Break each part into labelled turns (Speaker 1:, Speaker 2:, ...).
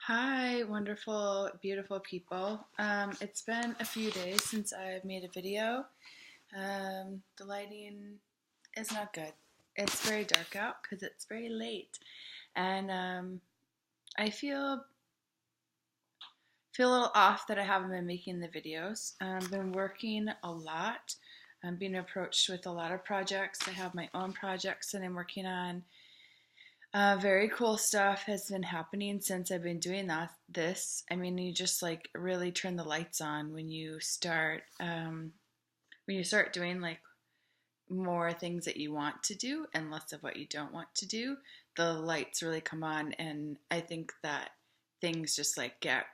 Speaker 1: Hi, wonderful, beautiful people. It's been a few days since I've made a video. The lighting is not good. It's very dark out because it's very late, and I feel a little off that I haven't been making the videos. I've been working a lot. I'm being approached with a lot of projects. I have my own projects that I'm working on. Very cool stuff has been happening since I've been doing this. I mean, you just like really turn the lights on when you start doing like more things that you want to do and less of what you don't want to do. The lights really come on, and I think that things just like get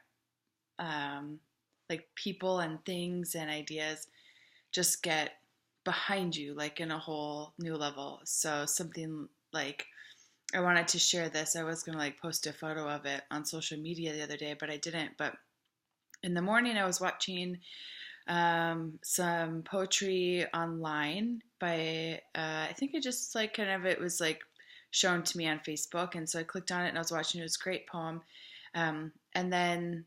Speaker 1: like people and things and ideas just get behind you like in a whole new level. So something like I wanted to share this. I was going to like post a photo of it on social media the other day, but I didn't. But in the morning, I was watching some poetry online by, I think it just like kind of, it was like shown to me on Facebook. And so I clicked on it and I was watching it. It was a great poem. And then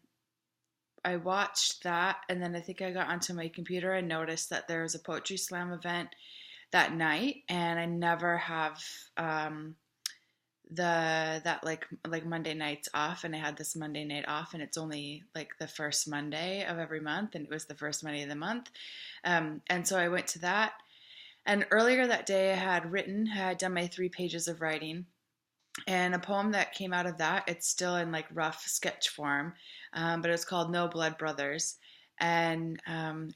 Speaker 1: I watched that. And then I think I got onto my computer and noticed that there was a poetry slam event that night. And I never have, that like Monday nights off, and I had this Monday night off, and it's only like the first Monday of every month, and it was the first Monday of the month. And so I went to that, and earlier that day I had done my 3 pages of writing, and a poem that came out of that, it's still in like rough sketch form, but it's called No Blood Brothers. And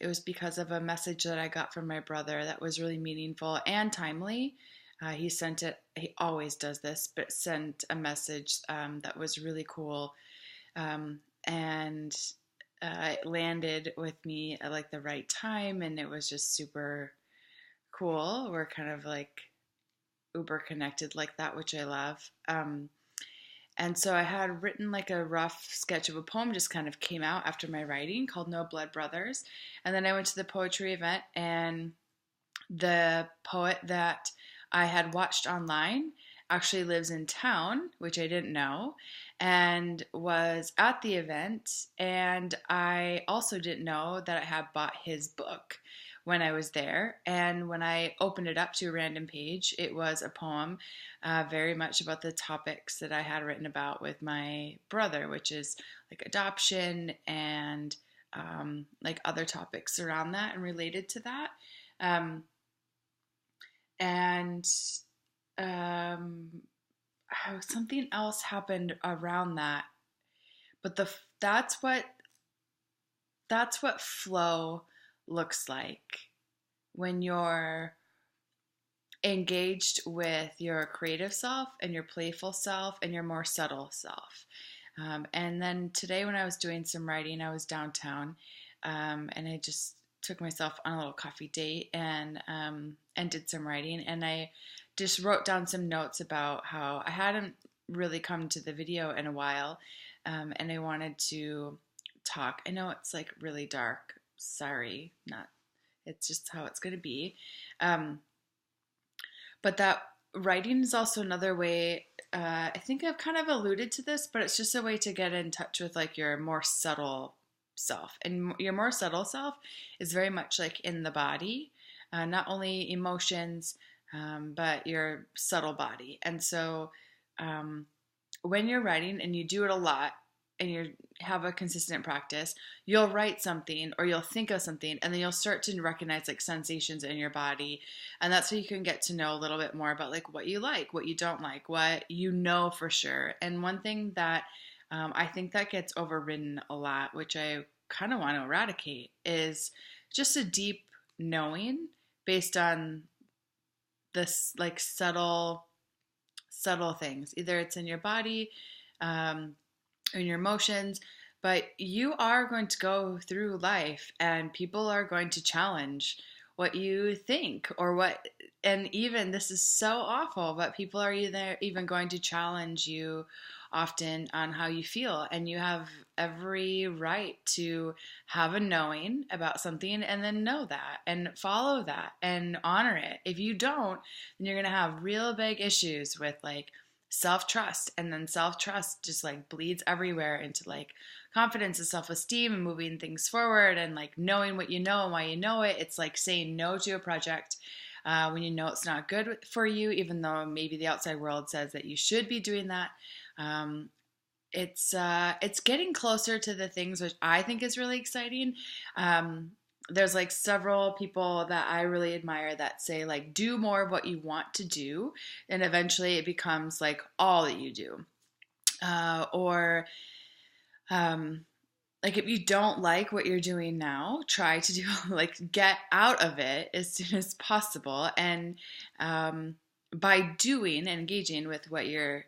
Speaker 1: it was because of a message that I got from my brother that was really meaningful and timely. He sent it, he always does this, but sent a message that was really cool. And it landed with me at like the right time, and it was just super cool. We're kind of like uber connected like that, which I love. And so I had written like a rough sketch of a poem, just kind of came out after my writing, called No Blood Brothers. And then I went to the poetry event, and the poet that I had watched online actually lives in town, which I didn't know, and was at the event. And I also didn't know that I had bought his book when I was there. And when I opened it up to a random page, it was a poem very much about the topics that I had written about with my brother, which is like adoption and like other topics around that and related to that. Um, and um, something else happened around that, but that's what flow looks like when you're engaged with your creative self and your playful self and your more subtle self. And then today, when I was doing some writing, I was downtown, and I just took myself on a little coffee date and did some writing. And I just wrote down some notes about how I hadn't really come to the video in a while, and I wanted to talk. I know it's like really dark. Sorry, not. It's just how it's going to be. Um, but that writing is also another way. I think I've kind of alluded to this, but it's just a way to get in touch with like your more subtle self. And your more subtle self is very much like in the body, not only emotions, but your subtle body. And so um, when you're writing and you do it a lot and you have a consistent practice, you'll write something or you'll think of something, and then you'll start to recognize like sensations in your body. And that's how you can get to know a little bit more about like what you don't like, what you know for sure. And one thing that I think that gets overridden a lot, which I kind of want to eradicate, is just a deep knowing based on this like subtle things. Either it's in your body, in your emotions, but you are going to go through life and people are going to challenge what you think or what, and even this is so awful, but people are either even going to challenge you often on how you feel, and you have every right to have a knowing about something and then know that and follow that and honor it. If you don't, then you're going to have real big issues with like self-trust, and then self-trust just like bleeds everywhere into like confidence and self-esteem and moving things forward and like knowing what you know and why you know it. It's like saying no to a project when you know it's not good for you, even though maybe the outside world says that you should be doing that. um, it's getting closer to the things which I think is really exciting. There's like several people that I really admire that say like do more of what you want to do, and eventually it becomes like all that you do. Or like if you don't like what you're doing now, try to do like get out of it as soon as possible, and by doing and engaging with what you're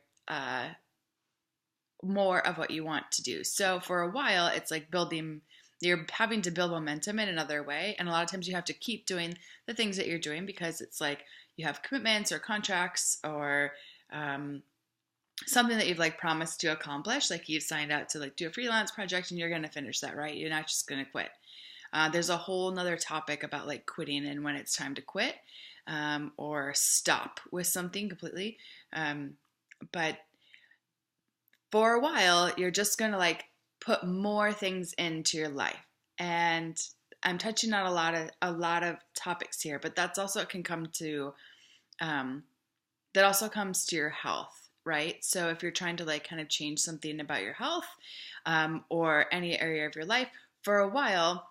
Speaker 1: more of what you want to do. So for a while, it's like you're having to build momentum in another way. And a lot of times you have to keep doing the things that you're doing because it's like you have commitments or contracts or something that you've like promised to accomplish. Like you've signed out to like do a freelance project and you're going to finish that, right? You're not just going to quit. There's a whole nother topic about like quitting and when it's time to quit or stop with something completely. But for a while, you're just going to like put more things into your life. And I'm touching on a lot of topics here, but that's also can come to that also comes to your health, right? So if you're trying to like kind of change something about your health or any area of your life, for a while,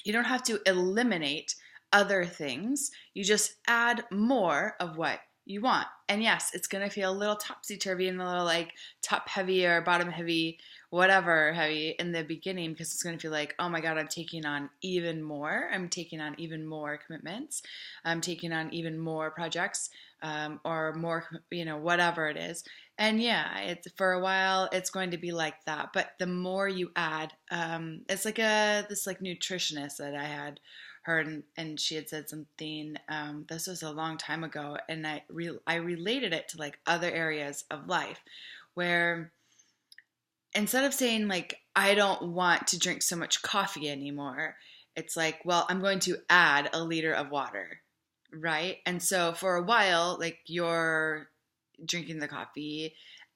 Speaker 1: you don't have to eliminate other things. You just add more of what you want. And yes, it's going to feel a little topsy-turvy and a little like top heavy or bottom heavy, whatever heavy in the beginning, because it's going to feel like, oh my God, I'm taking on even more. I'm taking on even more commitments. I'm taking on even more projects or more, whatever it is. And yeah, it's for a while, it's going to be like that. But the more you add, it's like this like nutritionist that I had heard, and she had said something. This was a long time ago, and I related it to like other areas of life, where instead of saying like I don't want to drink so much coffee anymore, it's like, well, I'm going to add a liter of water, right? And so for a while, like you're drinking the coffee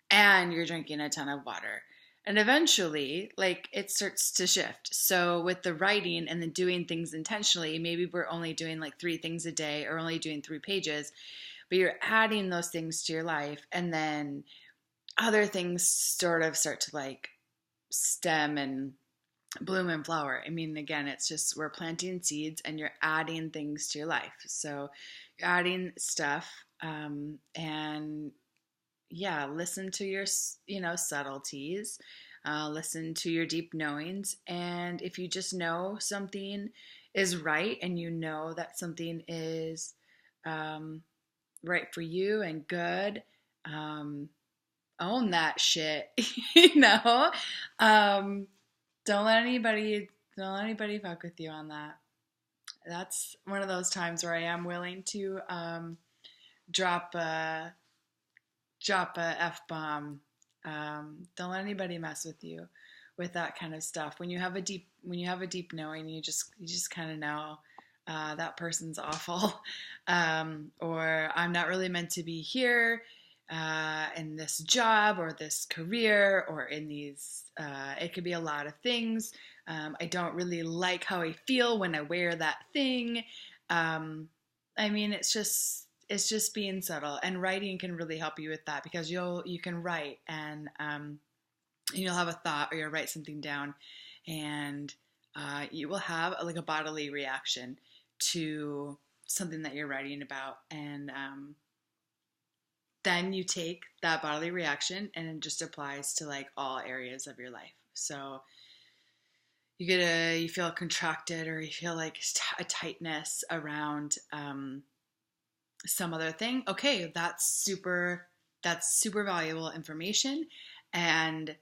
Speaker 1: and you're drinking a ton of water. And eventually, like it starts to shift. So with the writing and the doing things intentionally, maybe we're only doing like 3 things a day or only doing 3 pages, but you're adding those things to your life, and then other things sort of start to like stem and bloom and flower. I mean, again, it's just we're planting seeds and you're adding things to your life. So you're adding stuff, and yeah, listen to your subtleties, listen to your deep knowings, and if you just know something is right and you know that something is right for you and good, own that shit. you know um, don't let anybody fuck with you on that. That's one of those times where I am willing to drop a f-bomb. Don't let anybody mess with you with that kind of stuff. When you have a deep knowing, you just kind of know that person's awful, or I'm not really meant to be here in this job or this career or in these. It could be a lot of things. I don't really like how I feel when I wear that thing. I mean, it's just being subtle, and writing can really help you with that, because you can write and you'll have a thought, or you'll write something down, and you will have like a bodily reaction to something that you're writing about, and then you take that bodily reaction and it just applies to like all areas of your life. So you feel contracted, or you feel like a tightness around some other thing. Okay, that's super valuable information. And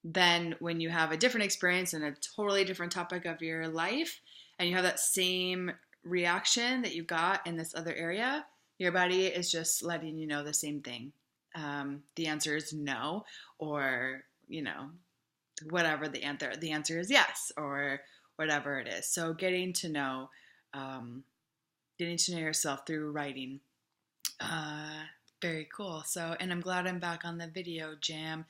Speaker 1: then when you have a different experience and a totally different topic of your life, and you have that same reaction that you got in this other area, your body is just letting you know the same thing. The answer is no, or whatever the answer is yes, or whatever it is. So getting to know yourself through writing, Very cool. So, and I'm glad I'm back on the video jam.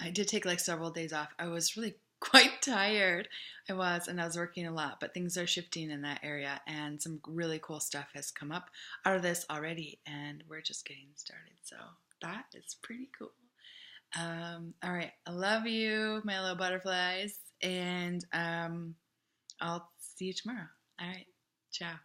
Speaker 1: I did take like several days off. I was really quite tired. And I was working a lot, but things are shifting in that area, and some really cool stuff has come up out of this already, and we're just getting started. So, that is pretty cool. All right. I love you, my little butterflies, and I'll see you tomorrow. All right. Ciao.